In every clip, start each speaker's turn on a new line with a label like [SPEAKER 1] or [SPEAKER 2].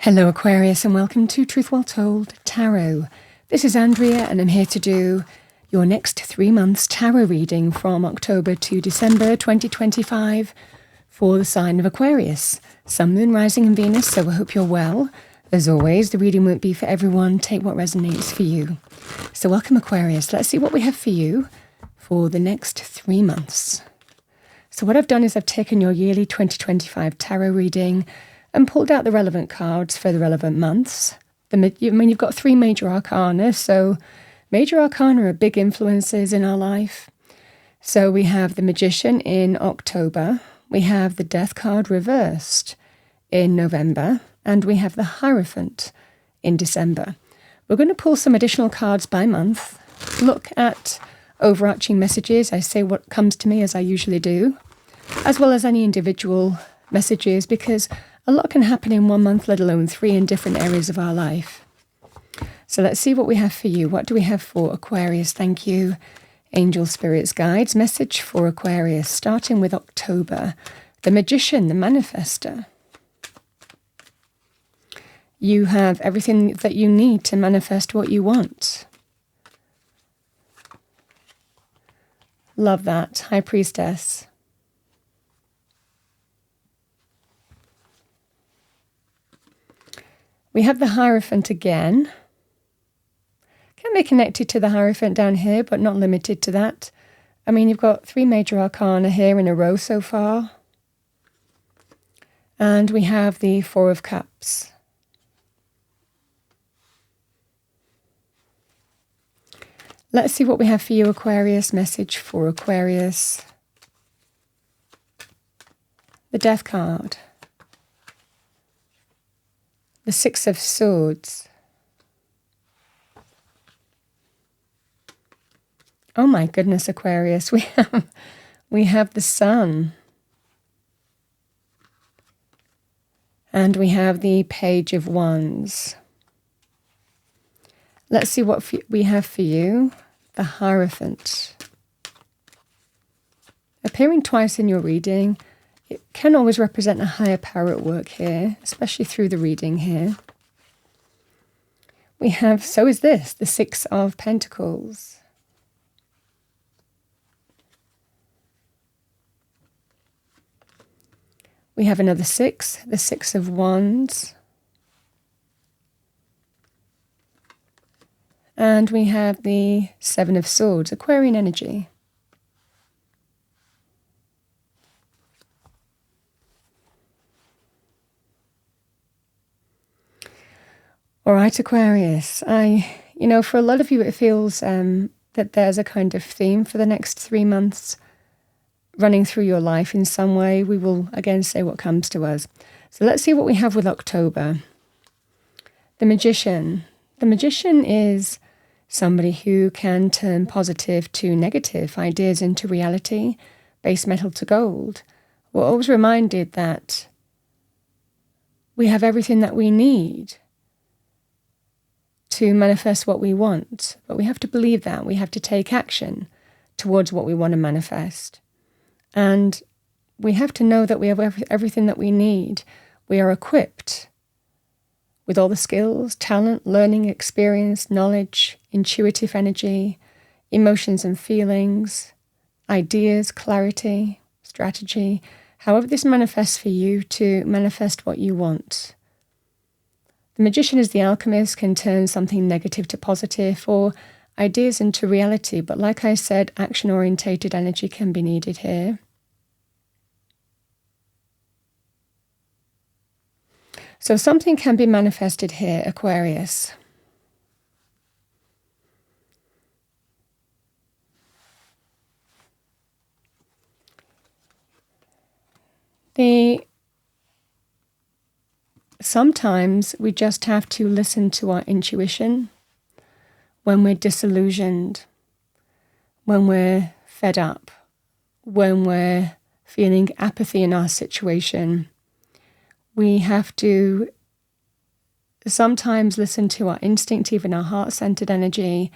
[SPEAKER 1] Hello Aquarius and welcome to Truth Well Told Tarot. This is Andrea and I'm here to do your next 3 months tarot reading from October to December 2025 for the sign of Aquarius. Sun, Moon, Rising and Venus, so I hope you're well. As always, the reading won't be for everyone. Take what resonates for you. So welcome Aquarius. Let's see what we have for you for the next 3 months. So what I've done is I've taken your yearly 2025 tarot reading and pulled out the relevant cards for the relevant months. You've got 3 major arcana, so major arcana are big influences in our life. So we have the Magician in October, we have the Death card reversed in November, and we have the Hierophant in December. We're going to pull some additional cards by month, look at overarching messages. I say what comes to me as I usually do, as well as any individual messages, because a lot can happen in 1 month, let alone 3 in different areas of our life. So let's see what we have for you. What do we have for Aquarius? Thank you, Angel Spirits Guides. Message for Aquarius, starting with October. The Magician, the Manifester. You have everything that you need to manifest what you want. Love that. High Priestess. We have the Hierophant again. Can be connected to the Hierophant down here, but not limited to that. I mean, you've got 3 major arcana here in a row so far. And we have the 4 of Cups. Let's see what we have for you, Aquarius. Message for Aquarius. The Death card. The 6 of Swords. Oh my goodness, Aquarius. We have the Sun. And we have the Page of Wands. Let's see what we have for you. The Hierophant. Appearing twice in your reading. It can always represent a higher power at work here, especially through the reading here. We have, so is this, the 6 of Pentacles. We have another 6, the 6 of Wands. And we have the 7 of Swords, Aquarian energy. All right, Aquarius, for a lot of you, it feels that there's a kind of theme for the next 3 months running through your life in some way. We will, again, say what comes to us. So let's see what we have with October. The Magician. The Magician is somebody who can turn positive to negative ideas into reality, base metal to gold. We're always reminded that we have everything that we need to manifest what we want, but we have to believe that. We have to take action towards what we want to manifest. And we have to know that we have everything that we need. We are equipped with all the skills, talent, learning, experience, knowledge, intuitive energy, emotions and feelings, ideas, clarity, strategy, however this manifests for you to manifest what you want. The Magician is the alchemist, can turn something negative to positive or ideas into reality. But like I said, action-orientated energy can be needed here. So something can be manifested here, Aquarius. Sometimes we just have to listen to our intuition when we're disillusioned, when we're fed up, when we're feeling apathy in our situation. We have to sometimes listen to our instinct, even our heart-centered energy,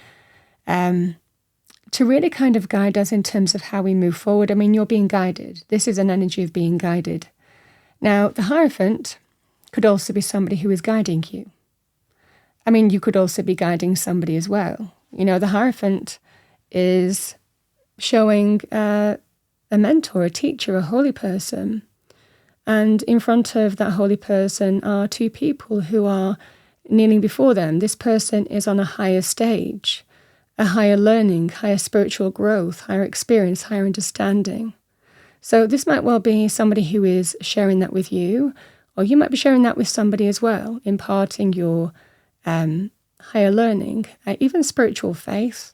[SPEAKER 1] to really kind of guide us in terms of how we move forward. I mean, you're being guided. This is an energy of being guided. Now, the Hierophant could also be somebody who is guiding you. I mean, you could also be guiding somebody as well. You know, the Hierophant is showing a mentor, a teacher, a holy person. And in front of that holy person are two people who are kneeling before them. This person is on a higher stage, a higher learning, higher spiritual growth, higher experience, higher understanding. So this might well be somebody who is sharing that with you, or you might be sharing that with somebody as well, imparting your higher learning, even spiritual faith,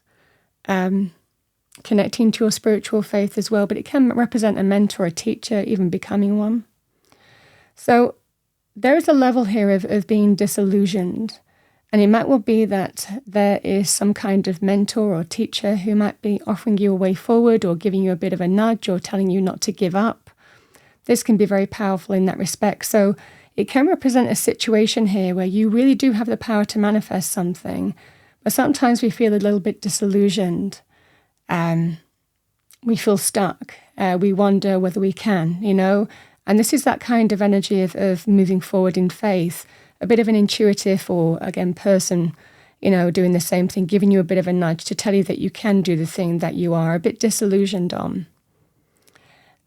[SPEAKER 1] connecting to your spiritual faith as well, but it can represent a mentor, a teacher, even becoming one. So there is a level here of being disillusioned, and it might well be that there is some kind of mentor or teacher who might be offering you a way forward or giving you a bit of a nudge or telling you not to give up. This can be very powerful in that respect. So it can represent a situation here where you really do have the power to manifest something, but sometimes we feel a little bit disillusioned. We feel stuck. We wonder whether we can, you know. And this is that kind of energy of moving forward in faith, a bit of an intuitive or, again, person, you know, doing the same thing, giving you a bit of a nudge to tell you that you can do the thing that you are a bit disillusioned on.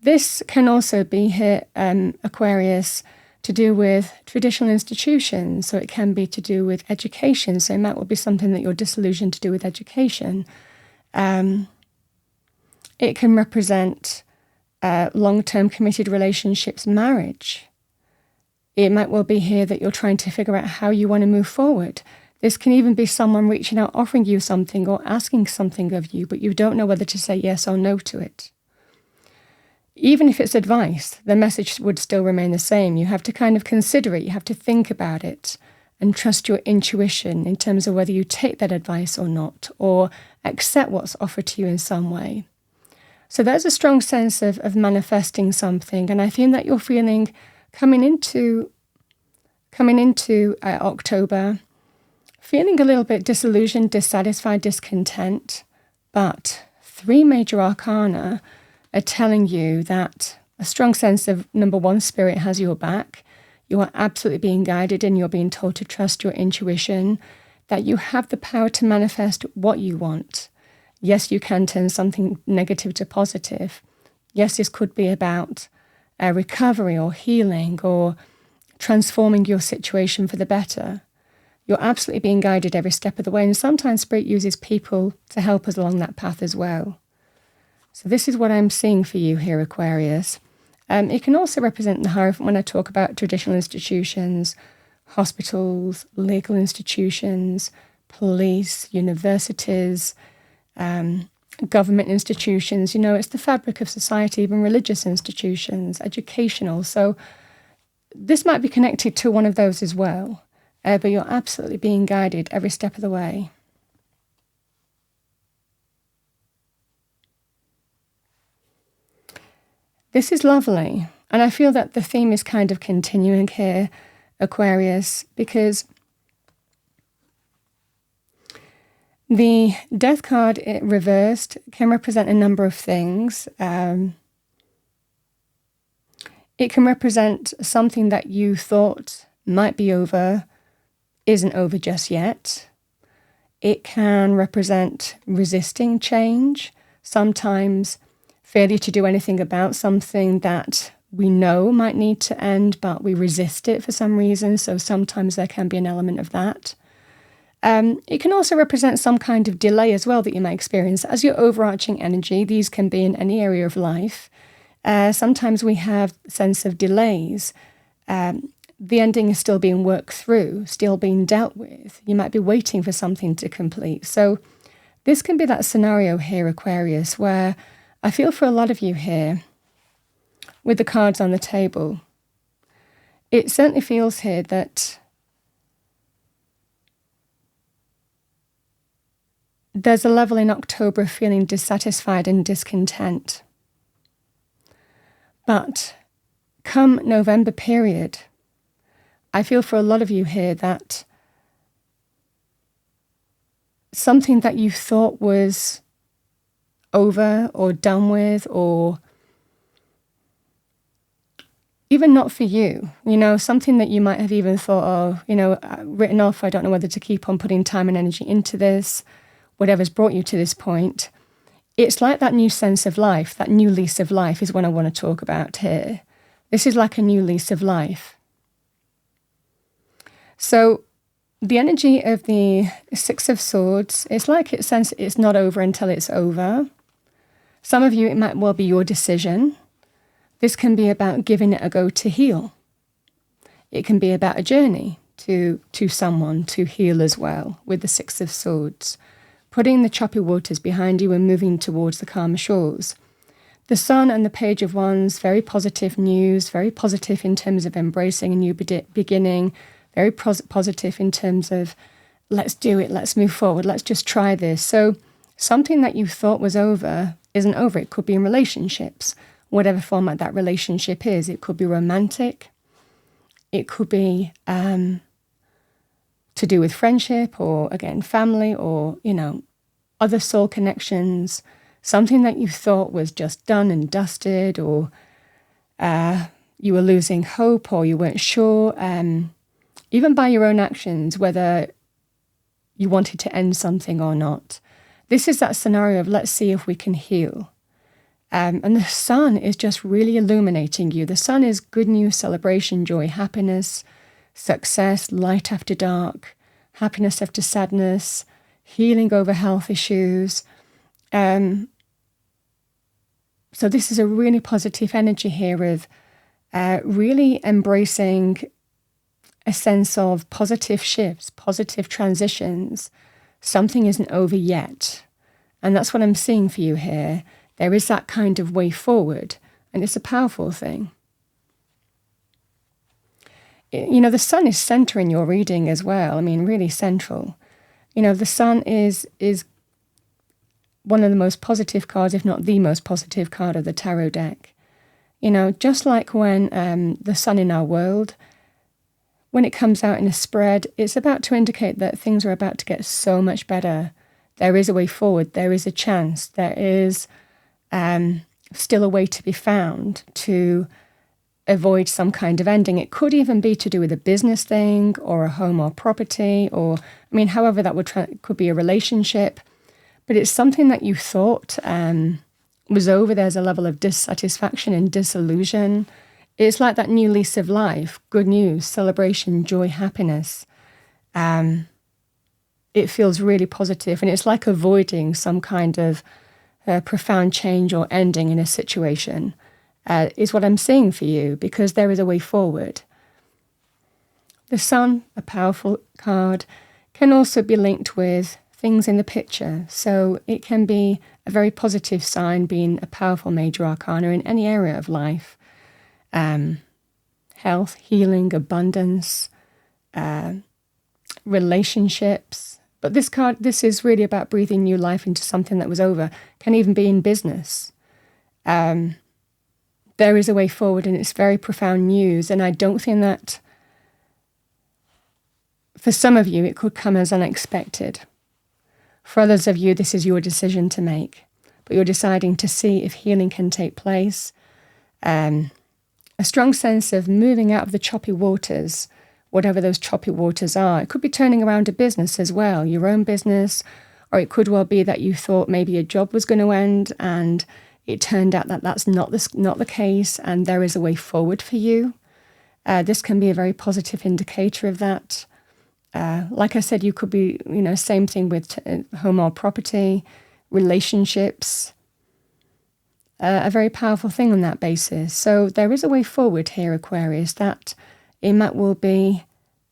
[SPEAKER 1] This can also be here, Aquarius, to do with traditional institutions. So it can be to do with education. So it might well be something that you're disillusioned to do with education. It can represent long-term committed relationships, marriage. It might well be here that you're trying to figure out how you want to move forward. This can even be someone reaching out, offering you something or asking something of you, but you don't know whether to say yes or no to it. Even if it's advice, the message would still remain the same. You have to kind of consider it. You have to think about it and trust your intuition in terms of whether you take that advice or not, or accept what's offered to you in some way. So there's a strong sense of manifesting something. And I think that you're feeling coming into October, feeling a little bit disillusioned, dissatisfied, discontent. But 3 major arcana are telling you that a strong sense of, number one, spirit has your back. You are absolutely being guided and you're being told to trust your intuition, that you have the power to manifest what you want. Yes, you can turn something negative to positive. Yes, this could be about recovery or healing or transforming your situation for the better. You're absolutely being guided every step of the way, and sometimes Spirit uses people to help us along that path as well. So this is what I'm seeing for you here, Aquarius. It can also represent the Hierophant when I talk about traditional institutions, hospitals, legal institutions, police, universities, government institutions. You know, it's the fabric of society, even religious institutions, educational. So this might be connected to one of those as well, but you're absolutely being guided every step of the way. This is lovely, and I feel that the theme is kind of continuing here, Aquarius, because the Death card reversed can represent a number of things. It can represent something that you thought might be over, isn't over just yet. It can represent resisting change, sometimes failure to do anything about something that we know might need to end, but we resist it for some reason. So sometimes there can be an element of that. It can also represent some kind of delay as well that you might experience. As your overarching energy, these can be in any area of life. Sometimes we have a sense of delays. The ending is still being worked through, still being dealt with. You might be waiting for something to complete. So this can be that scenario here, Aquarius, where I feel for a lot of you here, with the cards on the table, it certainly feels here that there's a level in October of feeling dissatisfied and discontent. But come November period, I feel for a lot of you here that something that you thought was over or done with, or even not for you, something that you might have even thought, written off, I don't know whether to keep on putting time and energy into this, whatever's brought you to this point. It's like that new sense of life, that new lease of life is what I want to talk about here. This is like a new lease of life. So the energy of the Six of Swords, it's like it says it's not over until it's over. Some of you, it might well be your decision. This can be about giving it a go to heal. It can be about a journey to someone to heal as well with the Six of Swords. Putting the choppy waters behind you and moving towards the calmer shores. The Sun and the Page of Wands, very positive news, very positive in terms of embracing a new beginning, very positive in terms of let's do it, let's move forward, let's just try this. So something that you thought was over isn't over. It could be in relationships, whatever format that relationship is. It could be romantic. It could be to do with friendship or, again, family or, other soul connections. Something that you thought was just done and dusted, or you were losing hope, or you weren't sure, even by your own actions, whether you wanted to end something or not. This is that scenario of let's see if we can heal. And the Sun is just really illuminating you. The Sun is good news, celebration, joy, happiness, success, light after dark, happiness after sadness, healing over health issues. So this is a really positive energy here of really embracing a sense of positive shifts, positive transitions. Something isn't over yet. And that's what I'm seeing for you here. There is that kind of way forward, and it's a powerful thing. The Sun is center in your reading as well. I mean, really central. The Sun is one of the most positive cards, if not the most positive card of the tarot deck. Just like when the Sun in our world, when it comes out in a spread, it's about to indicate that things are about to get so much better. There is a way forward. There is a chance. There is still a way to be found to avoid some kind of ending. It could even be to do with a business thing or a home or property, or, however that could be a relationship. But it's something that you thought was over. There's a level of dissatisfaction and disillusion. It's like that new lease of life, good news, celebration, joy, happiness. It feels really positive, and it's like avoiding some kind of profound change or ending in a situation, is what I'm seeing for you, because there is a way forward. The Sun, a powerful card, can also be linked with things in the picture. So it can be a very positive sign, being a powerful major arcana in any area of life. Health, healing, abundance, relationships. But this is really about breathing new life into something that was over. Can even be in business. There is a way forward, and it's very profound news. And I don't think that, for some of you, it could come as unexpected. For others of you, this is your decision to make. But you're deciding to see if healing can take place. A strong sense of moving out of the choppy waters, whatever those choppy waters are. It could be turning around a business as well, your own business, or it could well be that you thought maybe a job was going to end and it turned out that that's not the case, and there is a way forward for you. This can be a very positive indicator of that. Like I said, you could be, same thing with home or property, relationships. A very powerful thing on that basis. So there is a way forward here, Aquarius, that it might well be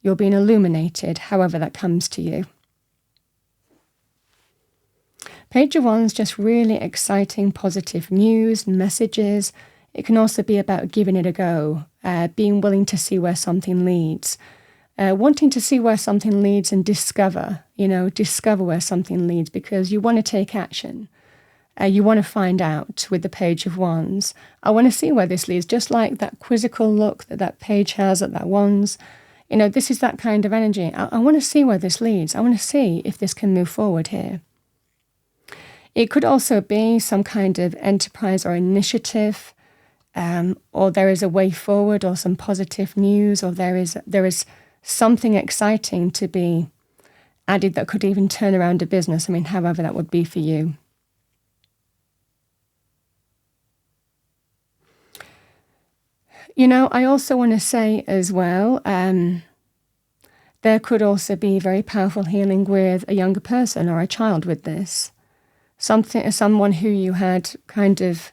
[SPEAKER 1] you're being illuminated, however that comes to you. Page of Wands, just really exciting, positive news, messages. It can also be about giving it a go, being willing to see where something leads, wanting to see where something leads and discover where something leads, because you want to take action. You want to find out with the Page of Wands. I want to see where this leads, just like that quizzical look that page has at that Wands. This is that kind of energy. I want to see where this leads. I want to see if this can move forward here. It could also be some kind of enterprise or initiative, or there is a way forward, or some positive news, or there is something exciting to be added that could even turn around a business. I mean, however that would be for you. You know, I also want to say as well, there could also be very powerful healing with a younger person or a child with this. Someone who you had kind of,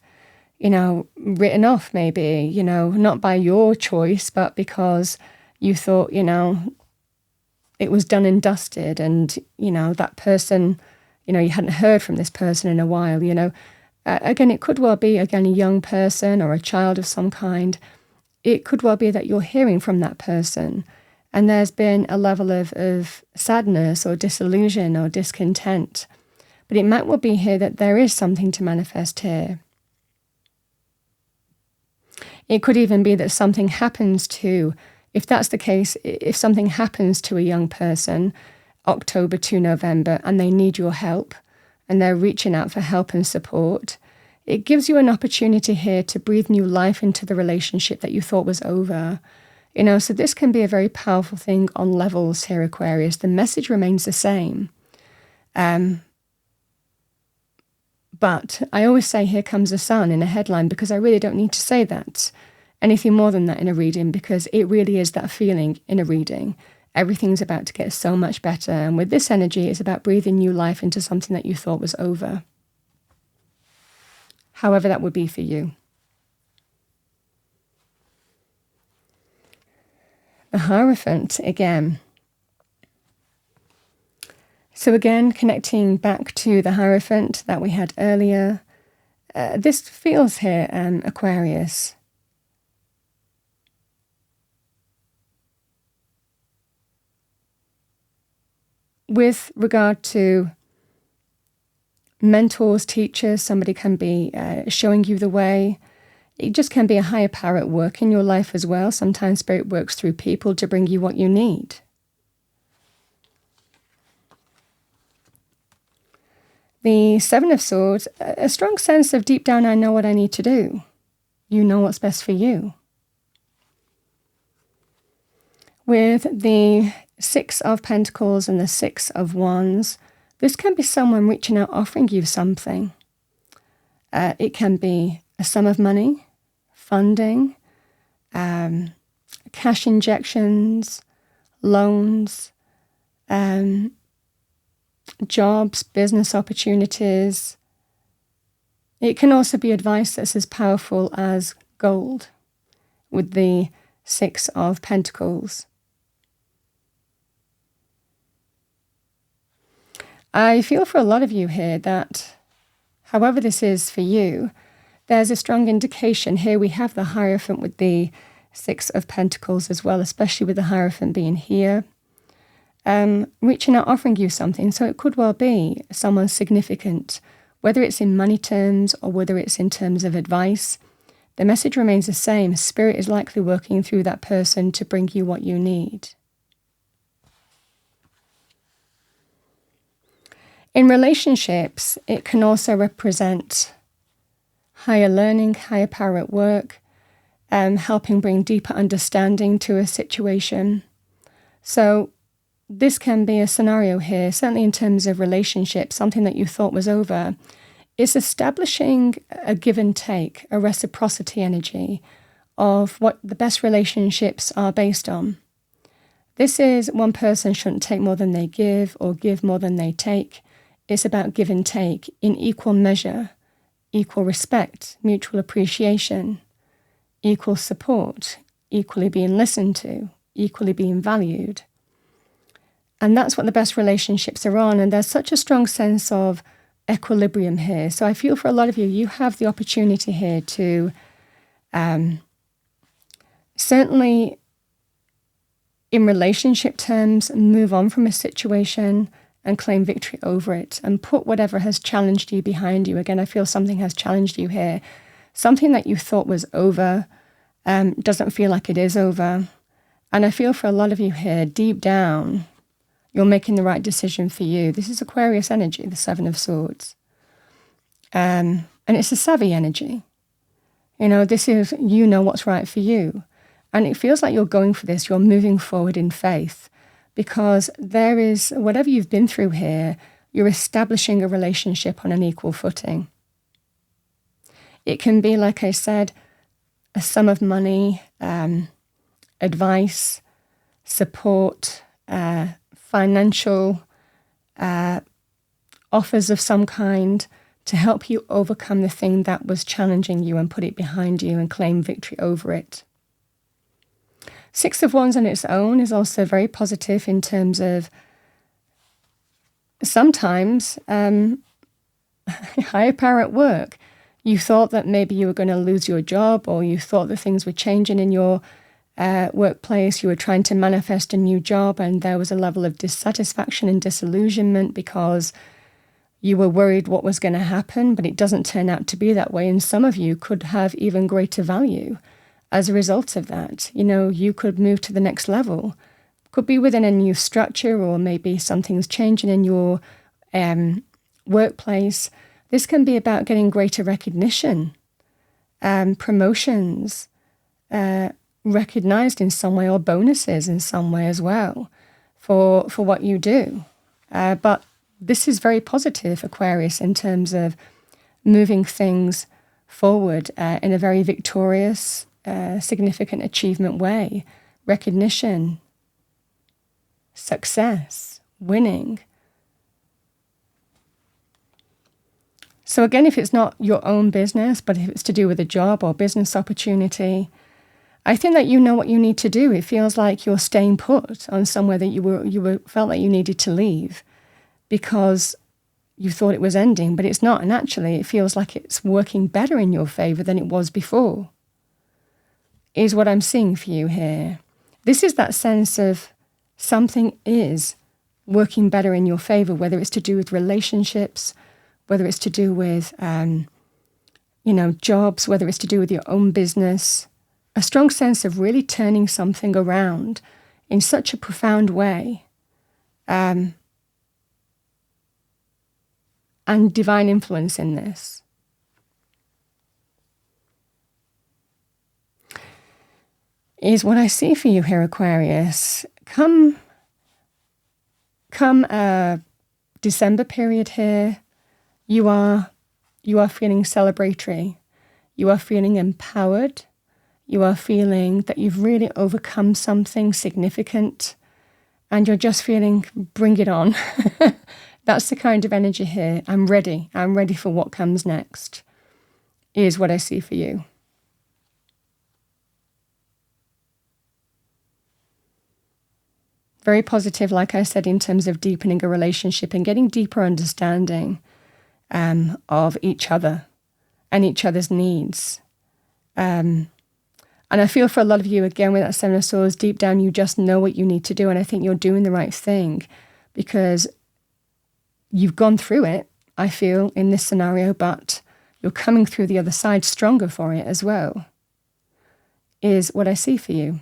[SPEAKER 1] written off maybe, not by your choice, but because you thought, it was done and dusted, and, that person, you hadn't heard from this person in a while, Again, it could well be, again, a young person or a child of some kind. It could well be that you're hearing from that person and there's been a level of sadness or disillusion or discontent. But it might well be here that there is something to manifest here. It could even be that something happens to, if that's the case, if something happens to a young person, October to November, and they need your help, and they're reaching out for help and support, it gives you an opportunity here to breathe new life into the relationship that you thought was over. So this can be a very powerful thing on levels here, Aquarius. The message remains the same. But I always say, here comes the sun in a headline, because I really don't need to say that, anything more than that in a reading, because it really is that feeling in a reading. Everything's about to get so much better. And with this energy, it's about breathing new life into something that you thought was over. However that would be for you. The Hierophant again. So again, connecting back to the Hierophant that we had earlier, this feels here, Aquarius. With regard to mentors, teachers, somebody can be showing you the way. It just can be a higher power at work in your life as well. Sometimes Spirit works through people to bring you what you need. The Seven of Swords, a strong sense of deep down, I know what I need to do. You know what's best for you. With the Six of Pentacles and the Six of Wands, this can be someone reaching out, offering you something. It can be a sum of money, funding, cash injections, loans, jobs, business opportunities. It can also be advice that's as powerful as gold with the Six of Pentacles. I feel for a lot of you here that, however this is for you, there's a strong indication here. We have the Hierophant with the Six of Pentacles as well, especially with the Hierophant being here. Reaching out, offering you something. So it could well be someone significant, whether it's in money terms or whether it's in terms of advice. The message remains the same. Spirit is likely working through that person to bring you what you need. In relationships, it can also represent higher learning, higher power at work, helping bring deeper understanding to a situation. So this can be a scenario here, certainly in terms of relationships, something that you thought was over. It's establishing a give and take, a reciprocity energy of what the best relationships are based on. This is one person shouldn't take more than they give or give more than they take. It's about give and take in equal measure, equal respect, mutual appreciation, equal support, equally being listened to, equally being valued. And that's what the best relationships are on. And there's such a strong sense of equilibrium here. So I feel for a lot of you, you have the opportunity here to certainly in relationship terms, move on from a situation and claim victory over it and put whatever has challenged you behind you. Again, I feel something has challenged you here. Something that you thought was over doesn't feel like it is over. And I feel for a lot of you here, deep down, you're making the right decision for you. This is Aquarius energy, the Seven of Swords. And it's a savvy energy. This is, you know what's right for you. And it feels like you're going for this, you're moving forward in faith, because there is, whatever you've been through here, you're establishing a relationship on an equal footing. It can be, like I said, a sum of money, advice, support, financial offers of some kind to help you overcome the thing that was challenging you and put it behind you and claim victory over it. Six of Wands on its own is also very positive in terms of sometimes higher power at work. You thought that maybe you were going to lose your job, or you thought that things were changing in your workplace. You were trying to manifest a new job, and there was a level of dissatisfaction and disillusionment because you were worried what was going to happen, but it doesn't turn out to be that way. And some of you could have even greater value as a result of that. You could move to the next level. Could be within a new structure, or maybe something's changing in your workplace. This can be about getting greater recognition, promotions, recognized in some way, or bonuses in some way as well for what you do. But this is very positive, Aquarius, in terms of moving things forward in a very victorious, significant achievement way. Recognition, success, winning. So again, if it's not your own business, but if it's to do with a job or business opportunity, I think that you know what you need to do. It feels like you're staying put on somewhere that you felt like you needed to leave because you thought it was ending, but it's not. And actually, it feels like it's working better in your favor than it was before, is what I'm seeing for you here. This is that sense of something is working better in your favor, whether it's to do with relationships, whether it's to do with, jobs, whether it's to do with your own business. A strong sense of really turning something around in such a profound way. And divine influence in this. Is what I see for you here, Aquarius. Come December period here, you are feeling celebratory. You are feeling empowered. You are feeling that you've really overcome something significant, and you're just feeling, bring it on. That's the kind of energy here. I'm ready. I'm ready for what comes next, is what I see for you. Very positive, like I said, in terms of deepening a relationship and getting deeper understanding of each other and each other's needs. And I feel for a lot of you, again, with that Seven of Swords, deep down, you just know what you need to do. And I think you're doing the right thing because you've gone through it, I feel, in this scenario, but you're coming through the other side stronger for it as well, is what I see for you.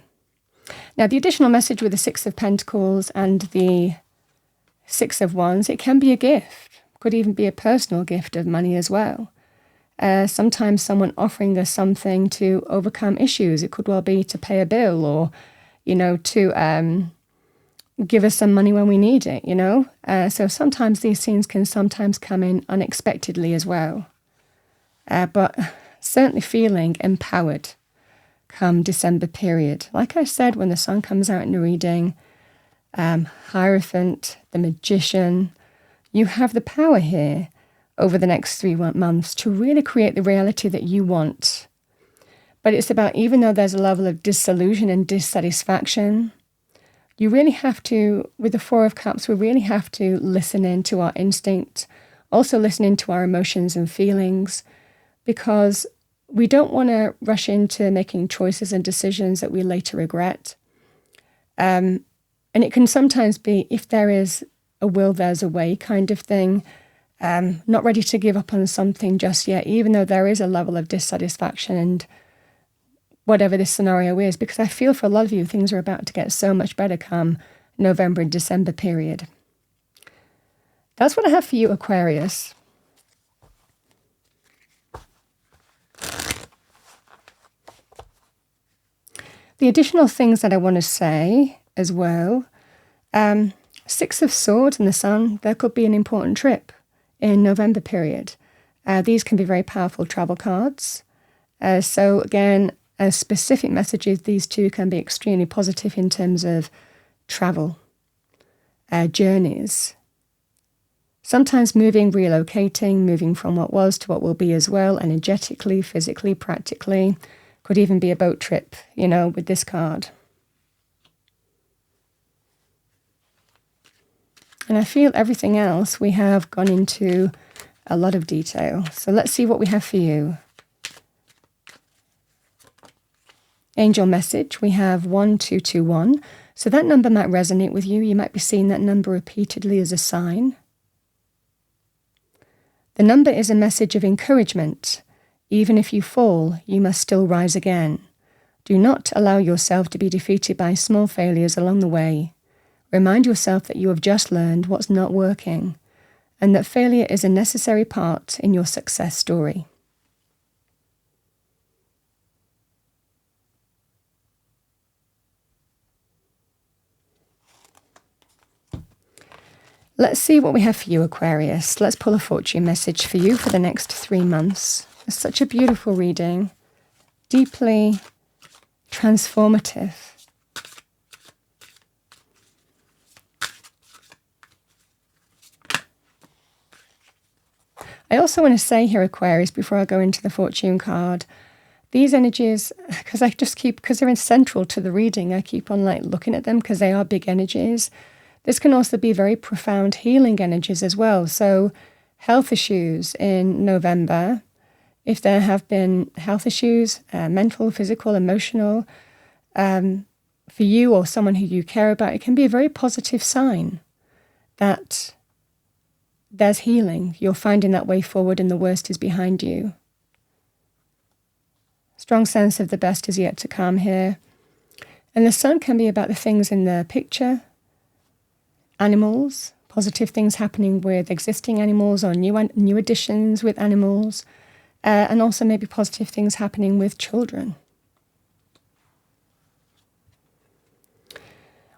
[SPEAKER 1] Now, the additional message with the Six of Pentacles and the Six of Wands, it can be a gift. Could even be a personal gift of money as well. Sometimes someone offering us something to overcome issues. It could well be to pay a bill or, to give us some money when we need it, So sometimes these things can sometimes come in unexpectedly as well. But certainly feeling empowered come December period. Like I said, when the sun comes out in the reading, Hierophant, the Magician, you have the power here over the next 3 months to really create the reality that you want. But it's about, even though there's a level of disillusion and dissatisfaction, you really have to, with the Four of Cups, we really have to listen into our instinct, also listen into our emotions and feelings, because we don't want to rush into making choices and decisions that we later regret. And it can sometimes be, if there is a will, there's a way kind of thing. Not ready to give up on something just yet, even though there is a level of dissatisfaction and whatever this scenario is, because I feel for a lot of you, things are about to get so much better come November and December period. That's what I have for you, Aquarius. The additional things that I want to say as well, Six of Swords and the Sun, there could be an important trip in November period. These can be very powerful travel cards. So again, as specific messages, these two can be extremely positive in terms of travel, journeys. Sometimes moving, relocating, moving from what was to what will be as well, energetically, physically, practically. Could even be a boat trip, with this card. And I feel everything else we have gone into a lot of detail. So let's see what we have for you. Angel message, we have 1221. So that number might resonate with you. You might be seeing that number repeatedly as a sign. The number is a message of encouragement. Even if you fall, you must still rise again. Do not allow yourself to be defeated by small failures along the way. Remind yourself that you have just learned what's not working, and that failure is a necessary part in your success story. Let's see what we have for you, Aquarius. Let's pull a fortune message for you for the next 3 months. It's such a beautiful reading, deeply transformative. I also want to say here, Aquarius, before I go into the fortune card, these energies, because they're central to the reading, I keep on looking at them because they are big energies. This can also be very profound healing energies as well. So health issues in November, if there have been health issues, mental, physical, emotional, for you or someone who you care about, it can be a very positive sign that there's healing. You're finding that way forward and the worst is behind you. Strong sense of the best is yet to come here. And the sun can be about the things in the picture, animals, positive things happening with existing animals or new additions with animals, and also maybe positive things happening with children.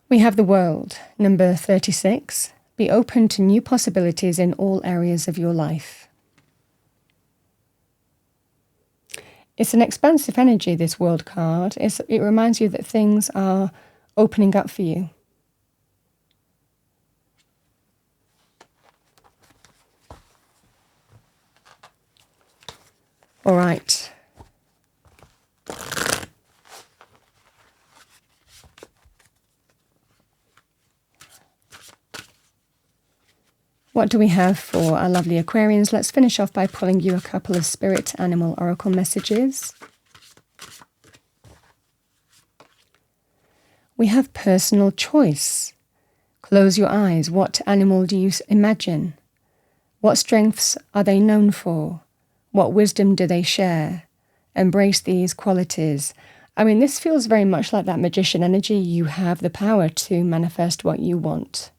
[SPEAKER 1] We have the World, number 36. Be open to new possibilities in all areas of your life. It's an expansive energy, this World card. It reminds you that things are opening up for you. All right. What do we have for our lovely Aquarians? Let's finish off by pulling you a couple of spirit animal oracle messages. We have personal choice. Close your eyes. What animal do you imagine? What strengths are they known for? What wisdom do they share? Embrace these qualities. I mean, this feels very much like that magician energy. You have the power to manifest what you want.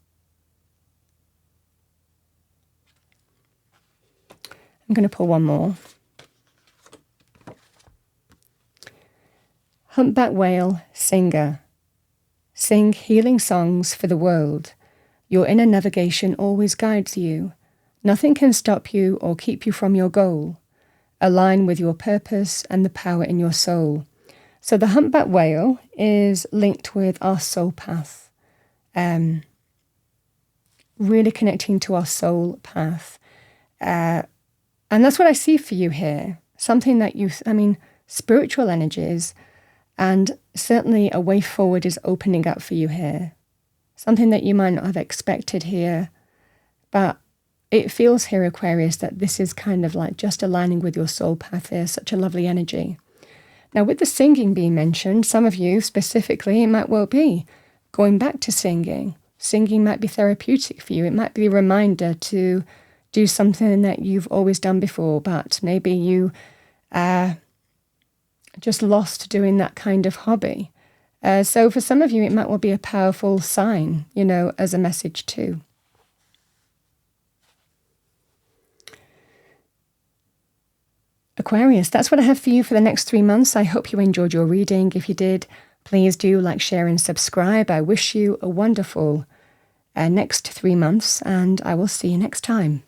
[SPEAKER 1] I'm going to pull one more. Humpback whale, singer. Sing healing songs for the world. Your inner navigation always guides you. Nothing can stop you or keep you from your goal. Align with your purpose and the power in your soul. So the humpback whale is linked with our soul path. Really connecting to our soul path. And that's what I see for you here. Something that spiritual energies, and certainly a way forward is opening up for you here. Something that you might not have expected here, but it feels here, Aquarius, that this is kind of like just aligning with your soul path here. Such a lovely energy. Now, with the singing being mentioned, some of you specifically, it might well be going back to singing. Singing might be therapeutic for you. It might be a reminder to do something that you've always done before, but maybe you just lost doing that kind of hobby. So for some of you, it might well be a powerful sign, as a message too. Aquarius, that's what I have for you for the next 3 months. I hope you enjoyed your reading. If you did, Please do like, share and subscribe. I wish you a wonderful next 3 months, and I will see you next time.